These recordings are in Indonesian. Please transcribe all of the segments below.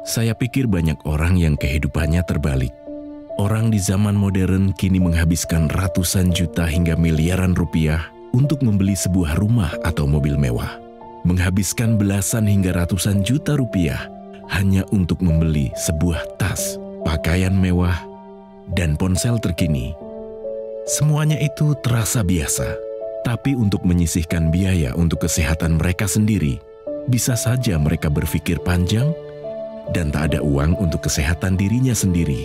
Saya pikir banyak orang yang kehidupannya terbalik. Orang di zaman modern kini menghabiskan ratusan juta hingga miliaran rupiah untuk membeli sebuah rumah atau mobil mewah. Menghabiskan belasan hingga ratusan juta rupiah hanya untuk membeli sebuah tas, pakaian mewah, dan ponsel terkini. Semuanya itu terasa biasa, tapi untuk menyisihkan biaya untuk kesehatan mereka sendiri, bisa saja mereka berpikir panjang dan tak ada uang untuk kesehatan dirinya sendiri.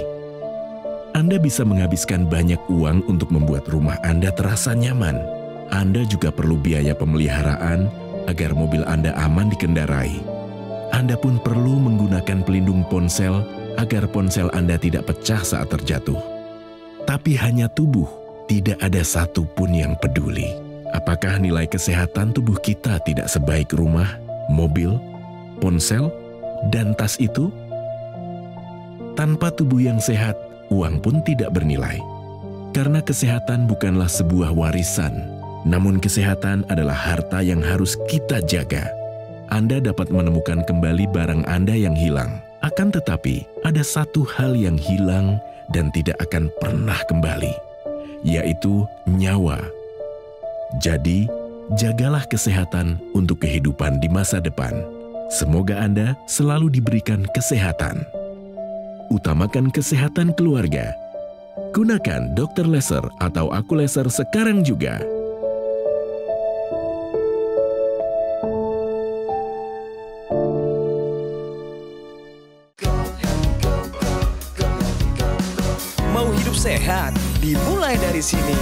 Anda bisa menghabiskan banyak uang untuk membuat rumah Anda terasa nyaman. Anda juga perlu biaya pemeliharaan agar mobil Anda aman dikendarai. Anda pun perlu menggunakan pelindung ponsel agar ponsel Anda tidak pecah saat terjatuh. Tapi hanya tubuh, tidak ada satupun yang peduli. Apakah nilai kesehatan tubuh kita tidak sebaik rumah, mobil, ponsel, dan tas itu? Tanpa tubuh yang sehat, uang pun tidak bernilai. Karena kesehatan bukanlah sebuah warisan, namun kesehatan adalah harta yang harus kita jaga. Anda dapat menemukan kembali barang Anda yang hilang. Akan tetapi, ada satu hal yang hilang dan tidak akan pernah kembali, yaitu nyawa. Jadi, jagalah kesehatan untuk kehidupan di masa depan. Semoga Anda selalu diberikan kesehatan. Utamakan kesehatan keluarga. Gunakan Dr. Laser atau Aku Laser sekarang juga. Mau hidup sehat, dimulai dari sini.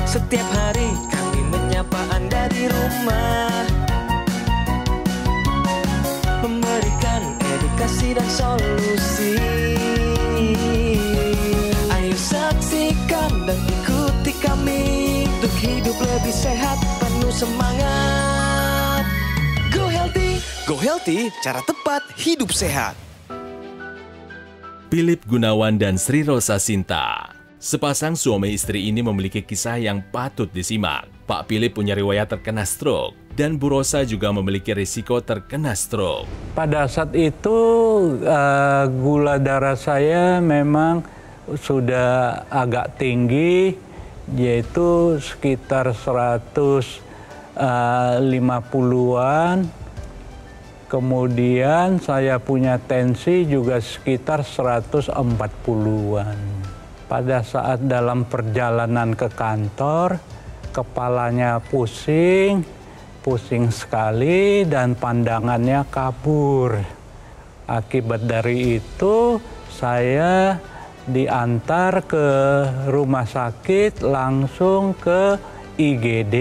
Setiap hari kami menyapa Anda di rumah, memberikan edukasi dan solusi. Ayo saksikan dan ikuti kami untuk hidup lebih sehat, penuh semangat. Go Healthy, cara tepat hidup sehat. Philip Gunawan dan Sri Rosa Sinta. Sepasang suami istri ini memiliki kisah yang patut disimak. Pak Philip punya riwayat terkena stroke dan Bu Rosa juga memiliki risiko terkena stroke. Pada saat itu gula darah saya memang sudah agak tinggi, yaitu sekitar 150-an. Kemudian saya punya tensi juga sekitar 140-an. Pada saat dalam perjalanan ke kantor, kepalanya pusing sekali dan pandangannya kabur. Akibat dari itu, saya diantar ke rumah sakit langsung ke IGD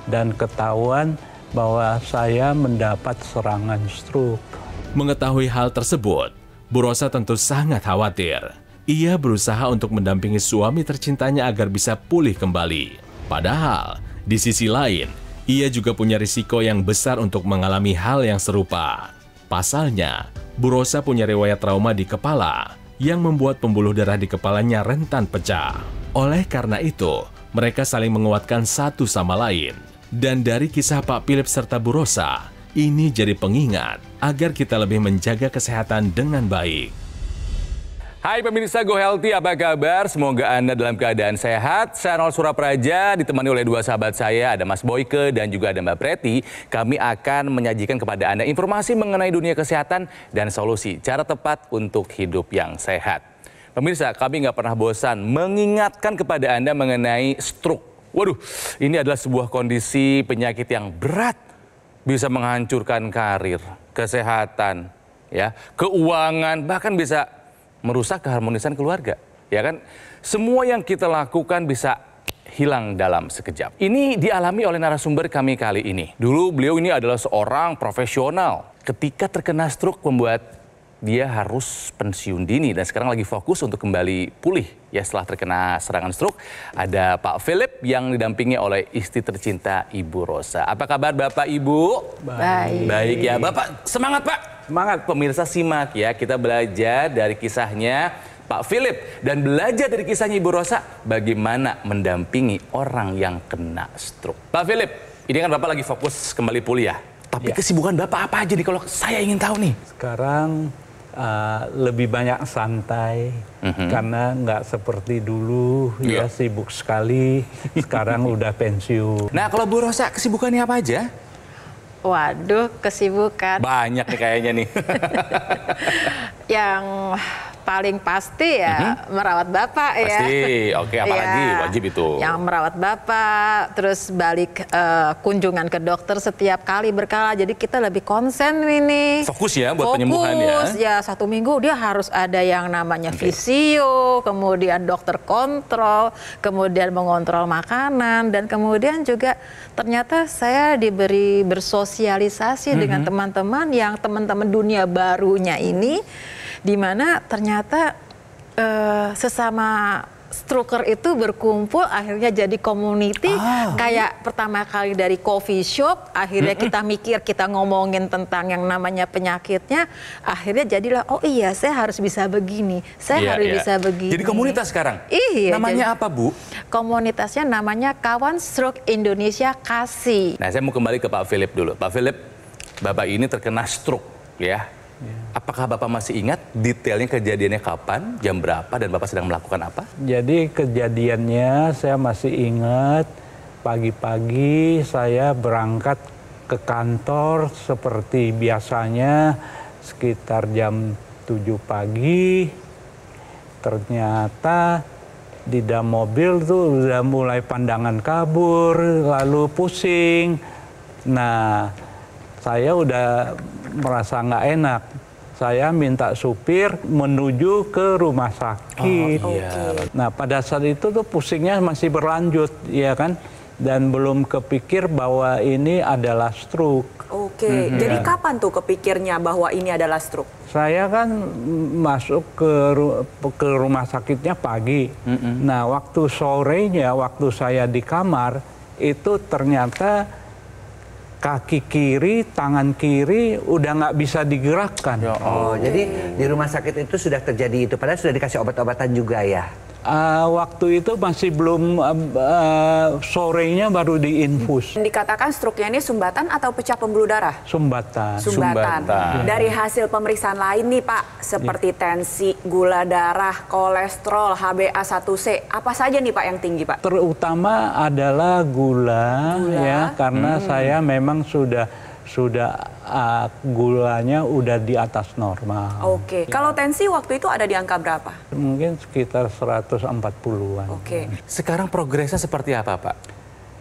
dan ketahuan bahwa saya mendapat serangan stroke. Mengetahui hal tersebut, Bu Rosa tentu sangat khawatir. Ia berusaha untuk mendampingi suami tercintanya agar bisa pulih kembali. Padahal, di sisi lain, ia juga punya risiko yang besar untuk mengalami hal yang serupa. Pasalnya, Bu Rosa punya riwayat trauma di kepala yang membuat pembuluh darah di kepalanya rentan pecah. Oleh karena itu, mereka saling menguatkan satu sama lain. Dan dari kisah Pak Philip serta Bu Rosa, ini jadi pengingat agar kita lebih menjaga kesehatan dengan baik. Hai pemirsa Go Healthy, apa kabar? Semoga Anda dalam keadaan sehat. Saya Ronald Surapraja, ditemani oleh dua sahabat saya, ada Mas Boyke dan juga ada Mbak Preti. Kami akan menyajikan kepada Anda informasi mengenai dunia kesehatan dan solusi cara tepat untuk hidup yang sehat. Pemirsa, kami nggak pernah bosan mengingatkan kepada Anda mengenai stroke. Waduh, ini adalah sebuah kondisi penyakit yang berat, bisa menghancurkan karir, kesehatan, ya, keuangan, bahkan bisa merusak keharmonisan keluarga, ya kan? Semua yang kita lakukan bisa hilang dalam sekejap. Ini dialami oleh narasumber kami kali ini. Dulu beliau ini adalah seorang profesional. Ketika terkena stroke membuat dia harus pensiun dini dan sekarang lagi fokus untuk kembali pulih ya setelah terkena serangan stroke. Ada Pak Philip yang didampingi oleh istri tercinta Ibu Rosa. Apa kabar Bapak Ibu? Baik. Baik ya Bapak, semangat Pak. Semangat pemirsa, simak ya, kita belajar dari kisahnya Pak Philip dan belajar dari kisahnya Ibu Rosa bagaimana mendampingi orang yang kena stroke. Pak Philip, ini kan Bapak lagi fokus kembali pulih ya. Tapi kesibukan Bapak apa aja nih kalau saya ingin tahu nih? Sekarang lebih banyak santai karena nggak seperti dulu ya sibuk sekali. Sekarang udah pensiun. Nah, kalau Bu Rosa kesibukannya apa aja? Waduh, kesibukan. Banyak nih kayaknya nih. Yang paling pasti ya merawat bapak ya. Pasti, oke, apalagi wajib itu. Yang merawat bapak, terus balik kunjungan ke dokter setiap kali berkala. Jadi kita lebih konsen ini. Fokus ya buat penyembuhan ya. Ya 1 minggu dia harus ada yang namanya fisio, kemudian dokter kontrol, kemudian mengontrol makanan, dan kemudian juga ternyata saya diberi bersosialisasi dengan teman-teman yang teman-teman dunia barunya ini, di mana ternyata sesama stroker itu berkumpul akhirnya jadi community. Kayak pertama kali dari coffee shop, akhirnya kita mikir, kita ngomongin tentang yang namanya penyakitnya, akhirnya jadilah oh iya saya harus bisa begini, saya harus bisa begini. Jadi komunitas sekarang? Iya. Namanya apa, Bu? Komunitasnya namanya Kawan Stroke Indonesia KASI. Nah, saya mau kembali ke Pak Philip dulu. Pak Philip, Bapak ini terkena stroke ya. Apakah Bapak masih ingat detailnya kejadiannya kapan, jam berapa, dan Bapak sedang melakukan apa? Jadi kejadiannya saya masih ingat, pagi-pagi saya berangkat ke kantor seperti biasanya sekitar jam 7 pagi. Ternyata di dalam mobil tuh udah mulai pandangan kabur, lalu pusing. Nah, saya udah merasa nggak enak. Saya minta supir menuju ke rumah sakit. Nah, pada saat itu tuh pusingnya masih berlanjut, ya kan? Dan belum kepikir bahwa ini adalah stroke. Jadi kapan tuh kepikirnya bahwa ini adalah stroke? Saya kan masuk ke rumah sakitnya pagi. Nah, waktu sorenya, waktu saya di kamar, itu ternyata kaki kiri, tangan kiri udah nggak bisa digerakkan. Jadi di rumah sakit itu sudah terjadi itu, padahal sudah dikasih obat-obatan juga ya? Waktu itu masih belum, sorenya baru diinfus. Dikatakan stroke-nya ini sumbatan atau pecah pembuluh darah? Sumbatan. Dari hasil pemeriksaan lain nih Pak, seperti tensi, gula darah, kolesterol, HbA1c, apa saja nih Pak yang tinggi Pak? Terutama adalah gula. Ya, karena saya memang sudah gulanya udah di atas normal. Kalau tensi waktu itu ada di angka berapa? Mungkin sekitar 140-an. Sekarang progresnya seperti apa, Pak?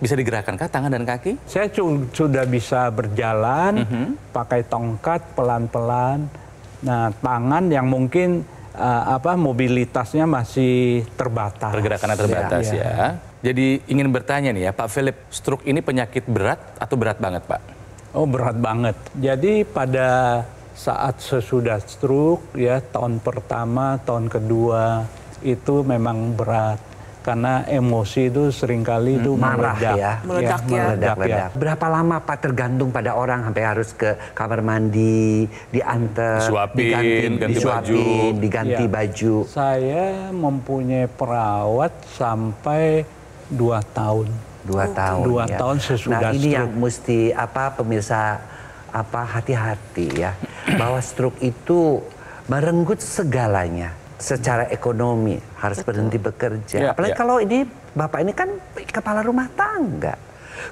Bisa digerakkan kah tangan dan kaki? Saya sudah bisa berjalan, pakai tongkat pelan-pelan. Nah, tangan yang mungkin mobilitasnya masih terbatas. Pergerakannya terbatas ya. Jadi ingin bertanya nih ya, Pak Philip, stroke ini penyakit berat atau berat banget, Pak? Oh, berat banget. Jadi pada saat sesudah stroke ya, tahun pertama, tahun kedua itu memang berat. Karena emosi itu seringkali itu marah meledak. Meledak. Berapa lama Pak tergantung pada orang sampai harus ke kamar mandi, diantar, diganti baju. Saya mempunyai perawat sampai 2 tahun. 2 tahun. 2 tahun sesudah Nah, ini stroke. yang mesti pemirsa hati-hati ya, bahwa stroke itu merenggut segalanya. Secara ekonomi harus berhenti bekerja. Apalagi kalau ini Bapak ini kan kepala rumah tangga.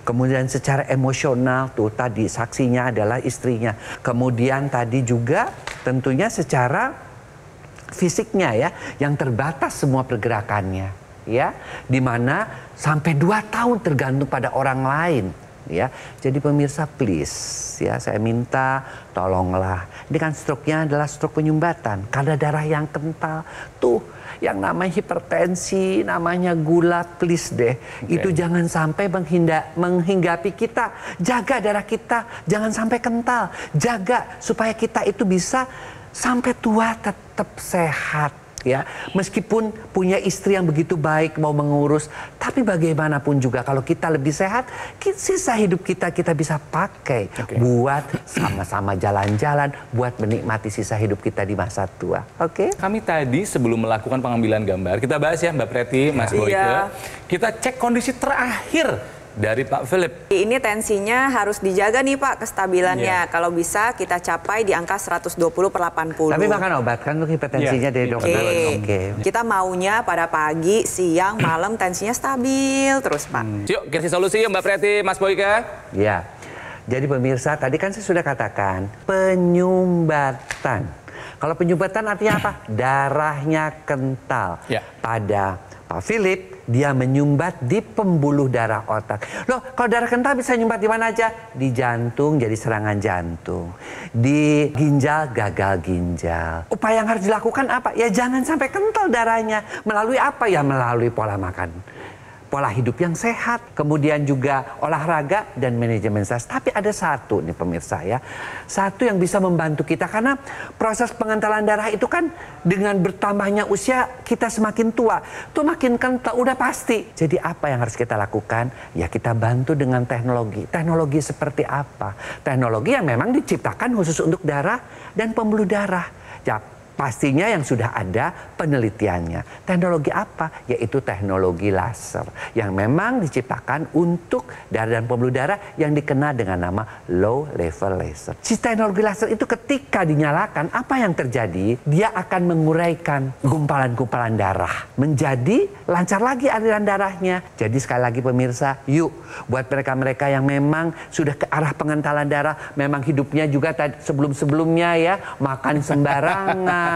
Kemudian secara emosional tuh tadi saksinya adalah istrinya. Kemudian tadi juga tentunya secara fisiknya ya, yang terbatas semua pergerakannya. Ya, dimana sampai 2 tahun tergantung pada orang lain, ya. Jadi pemirsa please, ya saya minta tolonglah. Ini kan stroke-nya adalah stroke penyumbatan, kadar darah yang kental, tuh yang namanya hipertensi, namanya gula, please deh. Itu jangan sampai menghinggapi kita. Jaga darah kita, jangan sampai kental. Jaga supaya kita itu bisa sampai tua tetap sehat. Ya, meskipun punya istri yang begitu baik mau mengurus, tapi bagaimanapun juga kalau kita lebih sehat, sisa hidup kita bisa pakai buat sama-sama jalan-jalan, buat menikmati sisa hidup kita di masa tua. Kami tadi sebelum melakukan pengambilan gambar, kita bahas ya Mbak Preti, Mas Boyke, kita cek kondisi terakhir dari Pak Philip. Ini tensinya harus dijaga nih Pak, kestabilannya. Iya. Kalau bisa kita capai di angka 120/80. Tapi makan obat kan untuk hipertensinya dari dokter. Oke. Kita maunya pada pagi, siang, malam tensinya stabil terus Pak. Yuk, kasih solusi Mbak Preti, Mas Boyke. Ya. Jadi pemirsa, tadi kan saya sudah katakan penyumbatan. Kalau penyumbatan artinya apa? Darahnya kental. Ya. Pada Pak Philip, dia menyumbat di pembuluh darah otak. Loh, kalau darah kental bisa nyumbat di mana aja? Di jantung jadi serangan jantung. Di ginjal gagal ginjal. Upaya yang harus dilakukan apa? Ya jangan sampai kental darahnya. Melalui apa ya? Melalui pola makan. Pola hidup yang sehat, kemudian juga olahraga dan manajemen stres. Tapi ada satu nih pemirsa ya, satu yang bisa membantu kita karena proses pengentalan darah itu kan dengan bertambahnya usia kita semakin tua, tuh makin kental udah pasti. Jadi apa yang harus kita lakukan? Ya kita bantu dengan teknologi. Teknologi seperti apa? Teknologi yang memang diciptakan khusus untuk darah dan pembuluh darah. Ya, pastinya yang sudah ada penelitiannya. Teknologi apa? Yaitu teknologi laser. Yang memang diciptakan untuk darah dan pembuluh darah yang dikenal dengan nama low level laser. Si teknologi laser itu ketika dinyalakan, apa yang terjadi? Dia akan menguraikan gumpalan-gumpalan darah. Menjadi lancar lagi aliran darahnya. Jadi sekali lagi pemirsa, yuk buat mereka-mereka yang memang sudah ke arah pengentalan darah, memang hidupnya juga sebelum-sebelumnya ya, makan sembarangan,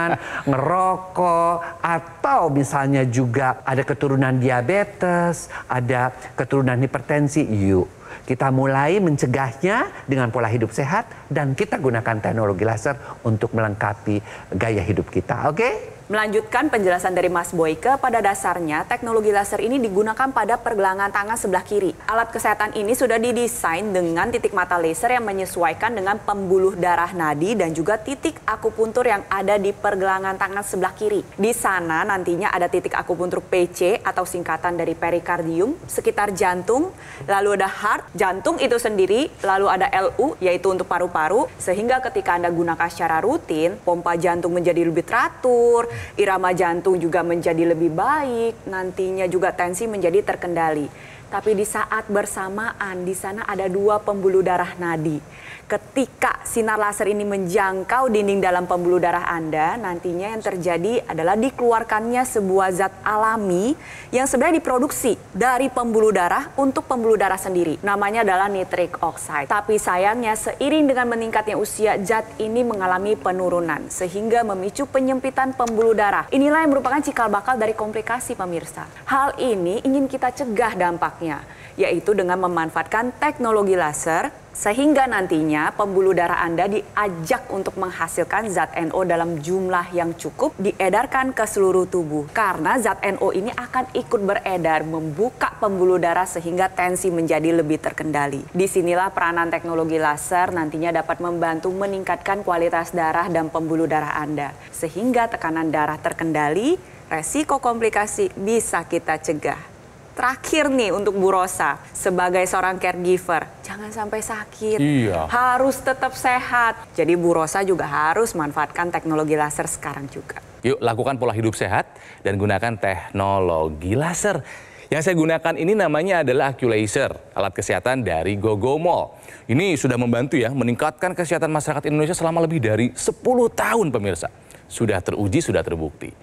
ngerokok, atau misalnya juga ada keturunan diabetes, ada keturunan hipertensi, yuk kita mulai mencegahnya dengan pola hidup sehat dan kita gunakan teknologi laser untuk melengkapi gaya hidup kita, oke? Melanjutkan penjelasan dari Mas Boyke, pada dasarnya teknologi laser ini digunakan pada pergelangan tangan sebelah kiri. Alat kesehatan ini sudah didesain dengan titik mata laser yang menyesuaikan dengan pembuluh darah nadi dan juga titik akupuntur yang ada di pergelangan tangan sebelah kiri. Di sana nantinya ada titik akupuntur PC atau singkatan dari perikardium sekitar jantung, lalu ada heart, jantung itu sendiri, lalu ada LU yaitu untuk paru-paru, sehingga ketika Anda gunakan secara rutin, pompa jantung menjadi lebih teratur, irama jantung juga menjadi lebih baik, nantinya juga tensi menjadi terkendali. Tapi di saat bersamaan di sana ada dua pembuluh darah nadi. Ketika sinar laser ini menjangkau dinding dalam pembuluh darah Anda, nantinya yang terjadi adalah dikeluarkannya sebuah zat alami yang sebenarnya diproduksi dari pembuluh darah untuk pembuluh darah sendiri. Namanya adalah nitric oxide. Tapi sayangnya seiring dengan meningkatnya usia, zat ini mengalami penurunan sehingga memicu penyempitan pembuluh darah. Inilah yang merupakan cikal bakal dari komplikasi pemirsa. Hal ini ingin kita cegah dampaknya, yaitu dengan memanfaatkan teknologi laser sehingga nantinya pembuluh darah Anda diajak untuk menghasilkan zat NO dalam jumlah yang cukup diedarkan ke seluruh tubuh. Karena zat NO ini akan ikut beredar membuka pembuluh darah sehingga tensi menjadi lebih terkendali. Disinilah peranan teknologi laser nantinya dapat membantu meningkatkan kualitas darah dan pembuluh darah Anda. Sehingga tekanan darah terkendali, resiko komplikasi bisa kita cegah. Terakhir nih untuk Bu Rosa, sebagai seorang caregiver, jangan sampai sakit, harus tetap sehat. Jadi Bu Rosa juga harus manfaatkan teknologi laser sekarang juga. Yuk lakukan pola hidup sehat dan gunakan teknologi laser. Yang saya gunakan ini namanya adalah AccuLaser, alat kesehatan dari Gogomall. Ini sudah membantu ya meningkatkan kesehatan masyarakat Indonesia selama lebih dari 10 tahun pemirsa. Sudah teruji, sudah terbukti.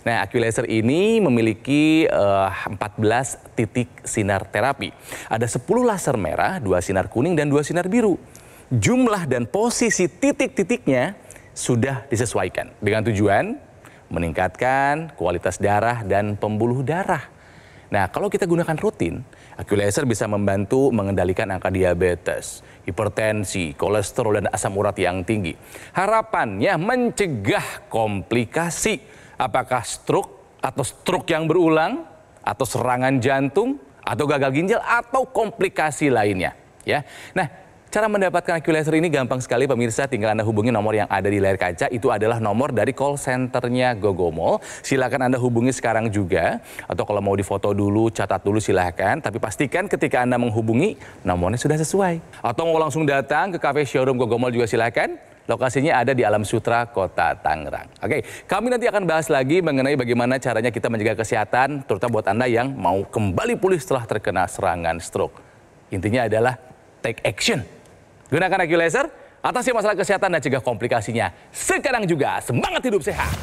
Nah, AccuLaser ini memiliki 14 titik sinar terapi. Ada 10 laser merah, 2 sinar kuning, dan 2 sinar biru. Jumlah dan posisi titik-titiknya sudah disesuaikan dengan tujuan meningkatkan kualitas darah dan pembuluh darah. Nah, kalau kita gunakan rutin, AccuLaser bisa membantu mengendalikan angka diabetes, hipertensi, kolesterol, dan asam urat yang tinggi. Harapannya mencegah komplikasi. Apakah stroke atau stroke yang berulang, atau serangan jantung, atau gagal ginjal, atau komplikasi lainnya. Ya, nah cara mendapatkan AccuLaser ini gampang sekali pemirsa, tinggal Anda hubungi nomor yang ada di layar kaca, itu adalah nomor dari call centernya Gogomall. Silakan Anda hubungi sekarang juga, atau kalau mau difoto dulu, catat dulu silakan, tapi pastikan ketika Anda menghubungi, nomornya sudah sesuai. Atau mau langsung datang ke cafe showroom Gogomall juga silakan. Lokasinya ada di Alam Sutra, Kota Tangerang. Oke, kami nanti akan bahas lagi mengenai bagaimana caranya kita menjaga kesehatan, terutama buat Anda yang mau kembali pulih setelah terkena serangan stroke. Intinya adalah take action. Gunakan IQ Laser, atasi masalah kesehatan dan cegah komplikasinya. Sekarang juga semangat hidup sehat.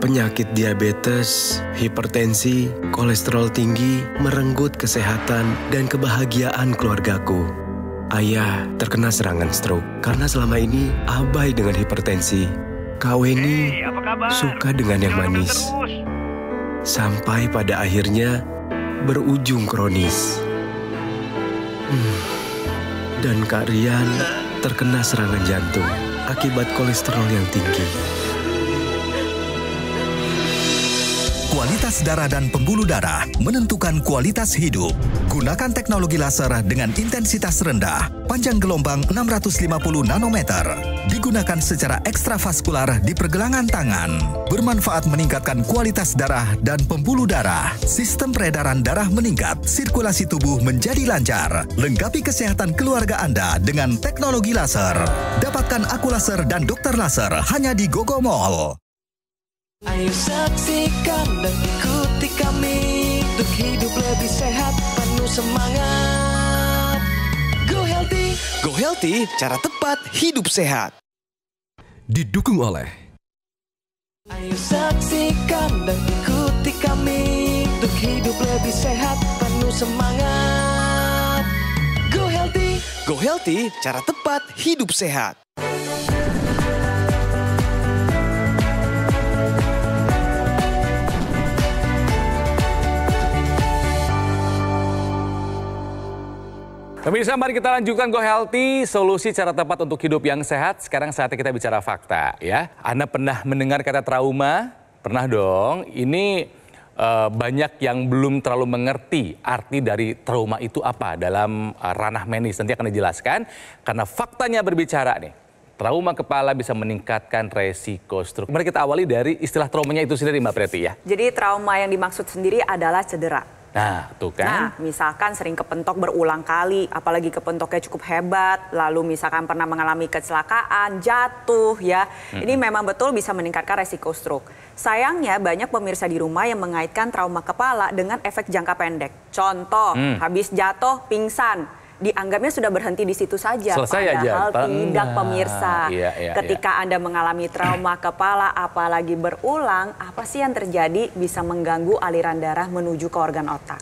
Penyakit diabetes, hipertensi, kolesterol tinggi merenggut kesehatan dan kebahagiaan keluargaku. Ayah terkena serangan stroke karena selama ini abai dengan hipertensi. Kak Weni suka dengan yang manis. Sampai pada akhirnya berujung kronis. Dan Kak Rian terkena serangan jantung akibat kolesterol yang tinggi. Kualitas darah dan pembuluh darah menentukan kualitas hidup. Gunakan teknologi laser dengan intensitas rendah, panjang gelombang 650 nanometer. Digunakan secara ekstravaskular di pergelangan tangan. Bermanfaat meningkatkan kualitas darah dan pembuluh darah. Sistem peredaran darah meningkat, sirkulasi tubuh menjadi lancar. Lengkapi kesehatan keluarga Anda dengan teknologi laser. Dapatkan Aku Laser dan Dokter Laser hanya di Gogo Mall. Ayo saksikan dan ikuti kami untuk hidup lebih sehat, penuh semangat. Go Healthy, cara tepat hidup sehat. Didukung oleh Ayo saksikan dan ikuti kami untuk hidup lebih sehat, penuh semangat. Go Healthy, cara tepat hidup sehat. Pemirsa, mari kita lanjutkan Go Healthy, solusi cara tepat untuk hidup yang sehat. Sekarang saatnya kita bicara fakta ya. Anda pernah mendengar kata trauma? Pernah dong. Ini banyak yang belum terlalu mengerti arti dari trauma itu apa dalam ranah medis. Nanti akan dijelaskan karena faktanya berbicara nih. Trauma kepala bisa meningkatkan resiko stroke. Mari kita awali dari istilah traumanya itu sendiri, Mbak Preti ya. Jadi trauma yang dimaksud sendiri adalah cedera. Nah, tuh kan. Nah, misalkan sering kepentok berulang kali, apalagi kepentoknya cukup hebat, lalu misalkan pernah mengalami kecelakaan, jatuh ya. Ini memang betul bisa meningkatkan resiko stroke. Sayangnya banyak pemirsa di rumah yang mengaitkan trauma kepala dengan efek jangka pendek. Contoh, habis jatuh, pingsan. Dianggapnya sudah berhenti di situ saja. Selesai padahal aja. Tidak, pemirsa. Ketika Anda mengalami trauma kepala, apalagi berulang, apa sih yang terjadi? Bisa mengganggu aliran darah menuju ke organ otak.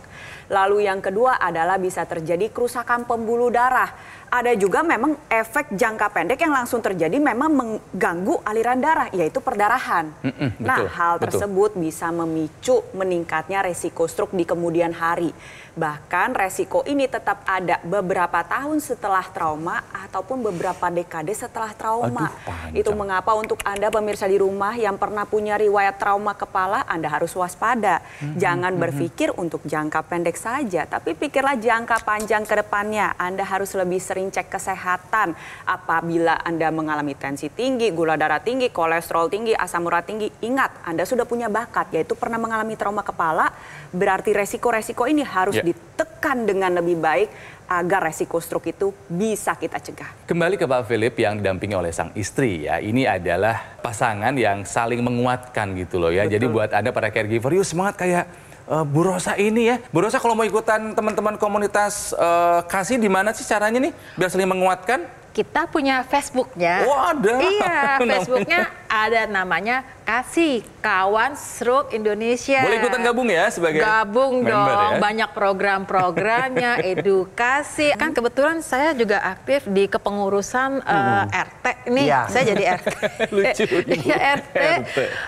Lalu yang kedua adalah bisa terjadi kerusakan pembuluh darah. Ada juga memang efek jangka pendek yang langsung terjadi memang mengganggu aliran darah, yaitu perdarahan. Nah, hal tersebut bisa memicu meningkatnya resiko stroke di kemudian hari. Bahkan resiko ini tetap ada beberapa tahun setelah trauma ataupun beberapa dekade setelah trauma. Itu mengapa untuk Anda pemirsa di rumah yang pernah punya riwayat trauma kepala, Anda harus waspada. Jangan berpikir untuk jangka pendek saja, tapi pikirlah jangka panjang ke depannya. Anda harus lebih sering cek kesehatan. Apabila Anda mengalami tensi tinggi, gula darah tinggi, kolesterol tinggi, asam urat tinggi, ingat Anda sudah punya bakat, yaitu pernah mengalami trauma kepala, berarti resiko-resiko ini harus ditekan dengan lebih baik agar resiko stroke itu bisa kita cegah. Kembali ke Pak Philip yang didampingi oleh sang istri ya. Ini adalah pasangan yang saling menguatkan gitu loh ya. Betul. Jadi buat Anda para caregiver, yuk semangat kayak Bu Rosa ini ya. Bu Rosa kalau mau ikutan teman-teman komunitas kasih di mana sih caranya nih biar saling menguatkan? Kita punya Facebooknya. Oh ada? Iya, Facebooknya ada namanya Kasih Kawan Stroke Indonesia. Boleh ikutan gabung ya sebagai gabung member dong, ya? banyak program-programnya, edukasi. Kan kebetulan saya juga aktif di kepengurusan RT nih. Ya. Saya jadi RT. Lucu. Iya RT.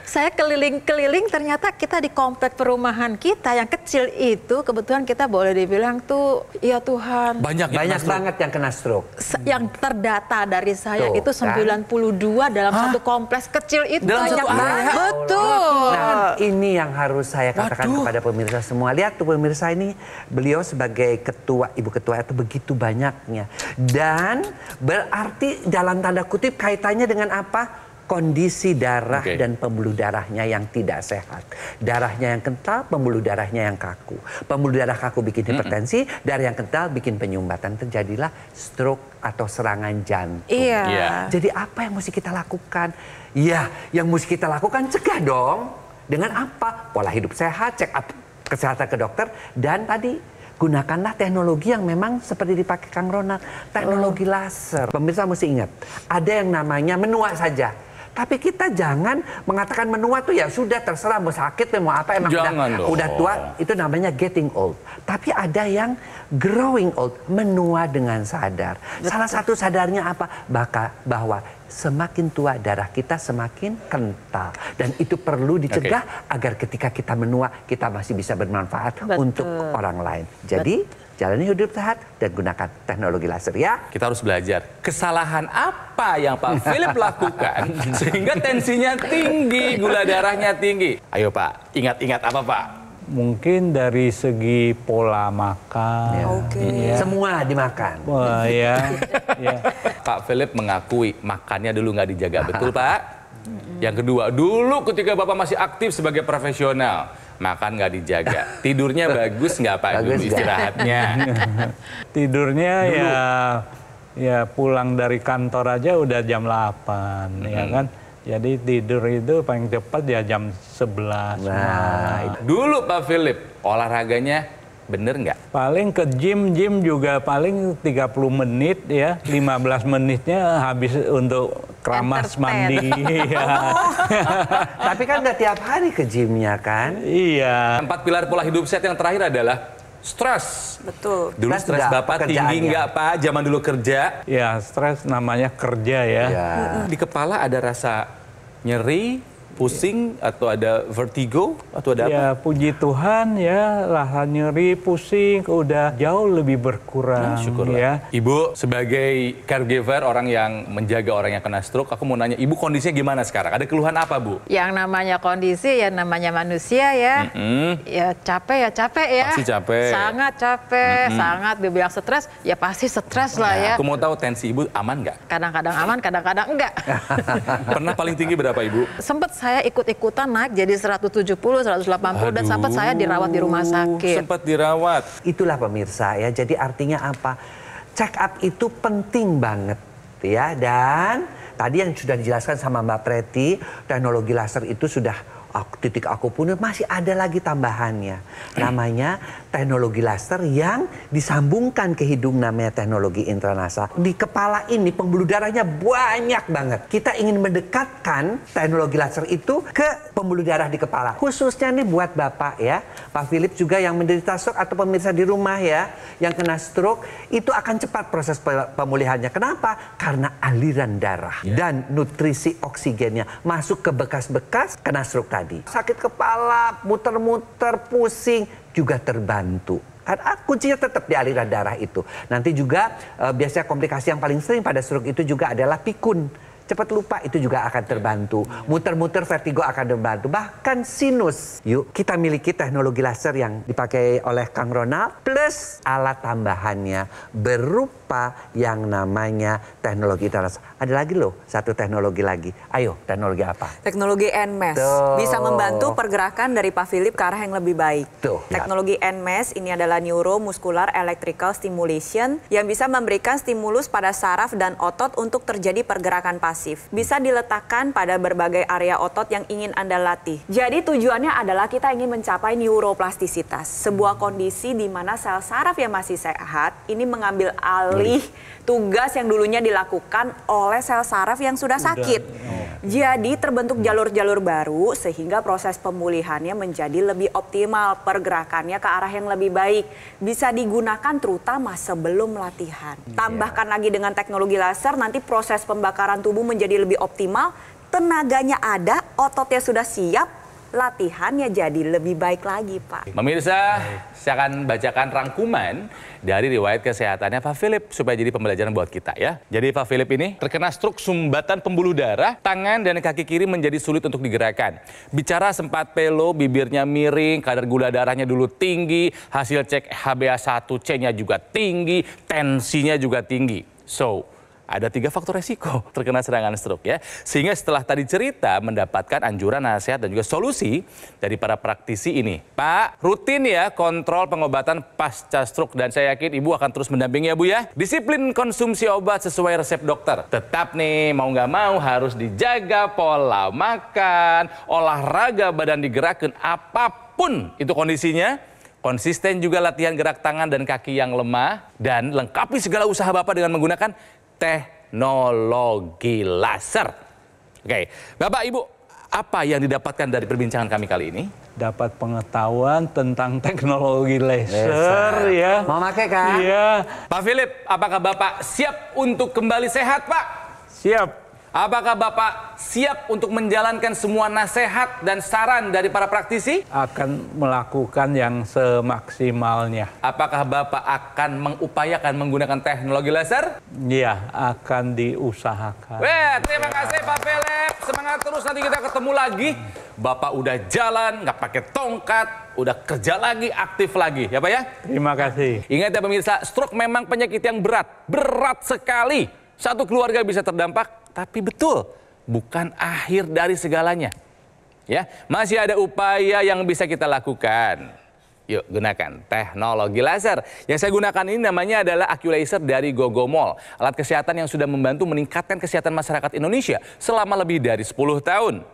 Saya keliling-keliling, ternyata kita di komplek perumahan kita yang kecil itu, kebetulan kita boleh dibilang tuh, ya Tuhan. Banyak banget yang kena stroke. Yang terdata dari saya tuh, itu 92 dalam satu kompleks kecil itu. Dalam banyak satu area? Betul. Nah, ini yang harus saya katakan kepada pemirsa semua. Lihat tuh pemirsa ini, beliau sebagai ketua, ibu ketua itu begitu banyaknya. Dan berarti dalam tanda kutip kaitannya dengan apa? Kondisi darah dan pembuluh darahnya yang tidak sehat. Darahnya yang kental, pembuluh darahnya yang kaku. Pembuluh darah kaku bikin hipertensi, darah yang kental bikin penyumbatan. Terjadilah stroke atau serangan jantung. Iya. Jadi apa yang mesti kita lakukan? Ya, yang mesti kita lakukan cegah dong. Dengan apa? Pola hidup sehat, check up kesehatan ke dokter, dan tadi gunakanlah teknologi yang memang seperti dipakai Kang Ronald, teknologi laser. Pemirsa mesti ingat, ada yang namanya menua saja. Tapi kita jangan mengatakan menua tuh ya sudah terserah mau sakit mau apa emang udah tua, itu namanya getting old. Tapi ada yang growing old, menua dengan sadar. Salah satu sadarnya apa? Bahwa semakin tua darah kita semakin kental dan itu perlu dicegah agar ketika kita menua kita masih bisa bermanfaat untuk orang lain. Jadi jalani hidup sehat dan gunakan teknologi laser ya. Kita harus belajar kesalahan apa yang Pak Philip lakukan sehingga tensinya tinggi, gula darahnya tinggi. Ayo Pak, ingat-ingat apa Pak? Mungkin dari segi pola makan. Ya. Semua dimakan. Wah, ya. Pak Philip mengakui makannya dulu nggak dijaga, betul Pak? Yang kedua, dulu ketika Bapak masih aktif sebagai profesional, makan nggak dijaga. Tidurnya bagus nggak Pak? Bagus istirahatnya. Tidurnya dulu. ya pulang dari kantor aja udah jam 8, ya kan? Jadi tidur itu paling cepat ya jam 11. Nah, dulu Pak Philip, olahraganya bener nggak? Paling ke gym juga paling 30 menit ya, 15 menitnya habis untuk keramas mandi. Ya. Tapi kan nggak tiap hari ke gymnya kan? Iya. 4 pilar pola hidup sehat yang terakhir adalah stres. Betul. Dulu stres Bapak tinggi nggak Pak? Zaman dulu kerja? Ya stres namanya kerja ya. Di kepala ada rasa nyeri, pusing, atau ada vertigo, atau ada apa? Ya puji Tuhan ya, rasa nyeri, pusing udah jauh lebih berkurang. Syukurlah. Ya. Ibu sebagai caregiver, orang yang menjaga orang yang kena stroke, aku mau nanya, Ibu kondisinya gimana sekarang? Ada keluhan apa Bu? Yang namanya kondisi ya namanya manusia ya. Ya capek ya. Pasti capek. Sangat capek, sangat dibilang stres, ya pasti stres lah ya. Aku mau tahu tensi Ibu aman nggak? Kadang-kadang aman, kadang-kadang enggak. Pernah paling tinggi berapa Ibu? Sempet saya ikut-ikutan naik jadi 170, 180 dan sempat saya dirawat di rumah sakit. Sempat dirawat. Itulah pemirsa ya. Jadi artinya apa? Check up itu penting banget ya. Dan tadi yang sudah dijelaskan sama Mbak Preti, teknologi laser itu sudah titik akupuntur, masih ada lagi tambahannya. Namanya teknologi laser yang disambungkan ke hidung, namanya teknologi intranasal. Di kepala ini pembuluh darahnya banyak banget. Kita ingin mendekatkan teknologi laser itu ke pembuluh darah di kepala. Khususnya nih buat Bapak ya, Pak Philip juga yang menderita stroke atau pemirsa di rumah ya, yang kena stroke, itu akan cepat proses pemulihannya. Kenapa? Karena aliran darah dan nutrisi oksigennya masuk ke bekas-bekas kena stroke tadi. Sakit kepala, muter-muter, pusing juga terbantu. Karena kuncinya tetap di aliran darah itu. Nanti juga biasanya komplikasi yang paling sering pada stroke itu juga adalah pikun. Cepat lupa itu juga akan terbantu. Muter-muter vertigo akan terbantu. Bahkan sinus. Yuk kita miliki teknologi laser yang dipakai oleh Kang Ronald. Plus alat tambahannya berupa yang namanya teknologi intranasal. Ada lagi loh, satu teknologi lagi. Ayo, teknologi apa? Teknologi NMES. Bisa membantu pergerakan dari Pak Philip ke arah yang lebih baik. Teknologi NMES ini adalah Neuromuscular Electrical Stimulation yang bisa memberikan stimulus pada saraf dan otot untuk terjadi pergerakan pasif. Bisa diletakkan pada berbagai area otot yang ingin Anda latih. Jadi tujuannya adalah kita ingin mencapai neuroplastisitas. Sebuah kondisi di mana sel saraf yang masih sehat ini mengambil alih tugas yang dulunya dilakukan oleh sel saraf yang sudah sakit. Jadi terbentuk jalur-jalur baru sehingga proses pemulihannya menjadi lebih optimal, pergerakannya ke arah yang lebih baik. Bisa digunakan terutama sebelum latihan. Tambahkan lagi dengan teknologi laser, nanti proses pembakaran tubuh menjadi lebih optimal, tenaganya ada, ototnya sudah siap, latihannya jadi lebih baik lagi, Pak. Pemirsa, saya akan bacakan rangkuman dari riwayat kesehatannya Pak Philip supaya jadi pembelajaran buat kita ya. Jadi Pak Philip ini terkena stroke sumbatan pembuluh darah, tangan dan kaki kiri menjadi sulit untuk digerakkan. Bicara sempat pelo, bibirnya miring, kadar gula darahnya dulu tinggi, hasil cek HbA1c-nya juga tinggi, tensinya juga tinggi. So, ada 3 faktor resiko terkena serangan stroke ya. Sehingga setelah tadi cerita mendapatkan anjuran, nasihat dan juga solusi dari para praktisi ini. Pak, rutin ya kontrol pengobatan pasca stroke dan saya yakin Ibu akan terus mendampingi ya Bu ya. Disiplin konsumsi obat sesuai resep dokter. Tetap nih mau nggak mau harus dijaga pola makan, olahraga badan digerakkan apapun itu kondisinya. Konsisten juga latihan gerak tangan dan kaki yang lemah. Dan lengkapi segala usaha Bapak dengan menggunakan teknologi laser. Oke, Bapak Ibu, apa yang didapatkan dari perbincangan kami kali ini? Dapat pengetahuan tentang teknologi laser ya. Mau pakai kan? Iya. Pak Philip, apakah Bapak siap untuk kembali sehat, Pak? Siap. Apakah Bapak siap untuk menjalankan semua nasihat dan saran dari para praktisi? Akan melakukan yang semaksimalnya. Apakah Bapak akan mengupayakan menggunakan teknologi laser? Iya, akan diusahakan. Weh, terima kasih Pak Philip. Semangat terus, nanti kita ketemu lagi. Bapak udah jalan, nggak pakai tongkat, udah kerja lagi, aktif lagi, ya Pak ya? Terima kasih. Ingat ya pemirsa, stroke memang penyakit yang berat sekali. Satu keluarga bisa terdampak. Tapi betul, bukan akhir dari segalanya. Ya, masih ada upaya yang bisa kita lakukan. Yuk, gunakan teknologi laser. Yang saya gunakan ini namanya adalah Accu-Laser dari Gogomol. Alat kesehatan yang sudah membantu meningkatkan kesehatan masyarakat Indonesia selama lebih dari 10 tahun.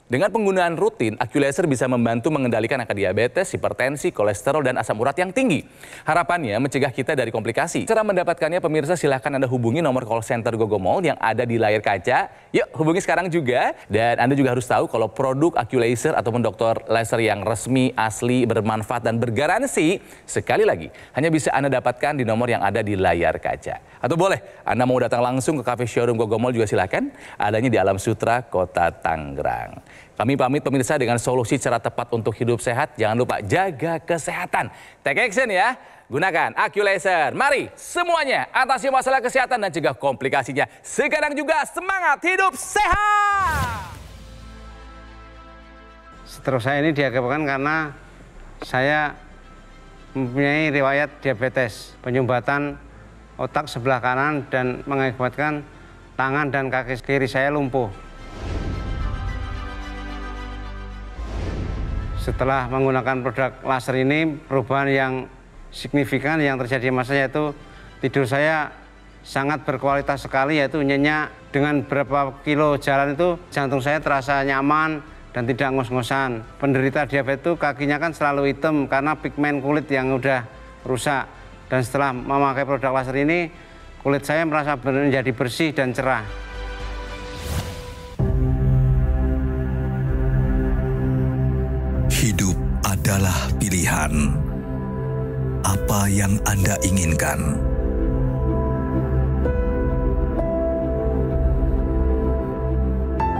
Dengan penggunaan rutin, Accu-Laser bisa membantu mengendalikan angka diabetes, hipertensi, kolesterol, dan asam urat yang tinggi. Harapannya mencegah kita dari komplikasi. Cara mendapatkannya, pemirsa, silahkan Anda hubungi nomor call center Gogomol yang ada di layar kaca. Yuk, hubungi sekarang juga. Dan Anda juga harus tahu kalau produk Accu-Laser ataupun dokter laser yang resmi, asli, bermanfaat, dan bergaransi, sekali lagi, hanya bisa Anda dapatkan di nomor yang ada di layar kaca. Atau boleh, Anda mau datang langsung ke cafe showroom Gogomol juga silakan. Adanya di Alam Sutra, Kota Tangerang. Kami pamit pemirsa dengan solusi cara tepat untuk hidup sehat. Jangan lupa jaga kesehatan. Take action ya. Gunakan Accu-Laser. Mari semuanya atasi masalah kesehatan dan cegah komplikasinya. Sekarang juga semangat hidup sehat. Stroke saya ini diakibatkan karena saya mempunyai riwayat diabetes, penyumbatan otak sebelah kanan dan mengakibatkan tangan dan kaki kiri saya lumpuh. Setelah menggunakan produk laser ini, perubahan yang signifikan yang terjadi di masa yaitu tidur saya sangat berkualitas sekali, yaitu nyenyak. Dengan berapa kilo jalan itu jantung saya terasa nyaman dan tidak ngos-ngosan. Penderita diabetes itu kakinya kan selalu hitam karena pigmen kulit yang udah rusak. Dan setelah memakai produk laser ini, kulit saya merasa menjadi bersih dan cerah. Hidup adalah pilihan. Apa yang Anda inginkan?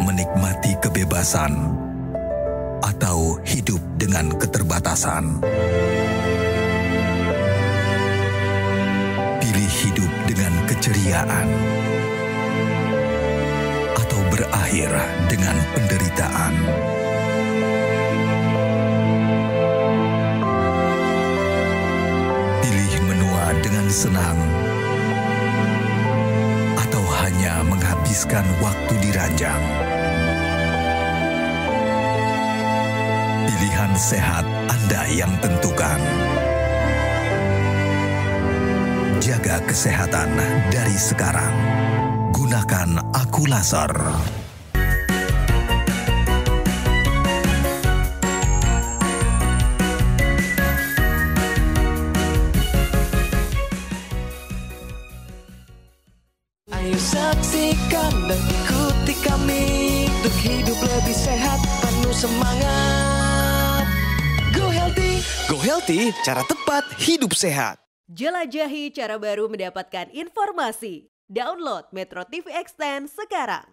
Menikmati kebebasan atau hidup dengan keterbatasan? Pilih hidup dengan keceriaan atau berakhir dengan penderitaan? Dengan senang atau hanya menghabiskan waktu di ranjang. Pilihan sehat Anda yang tentukan. Jaga kesehatan dari sekarang. Gunakan Accu-Laser. Saksikan dan ikuti kami untuk hidup lebih sehat, penuh semangat. Go Healthy, cara tepat hidup sehat. Jelajahi cara baru mendapatkan informasi. Download Metro TV Extend sekarang.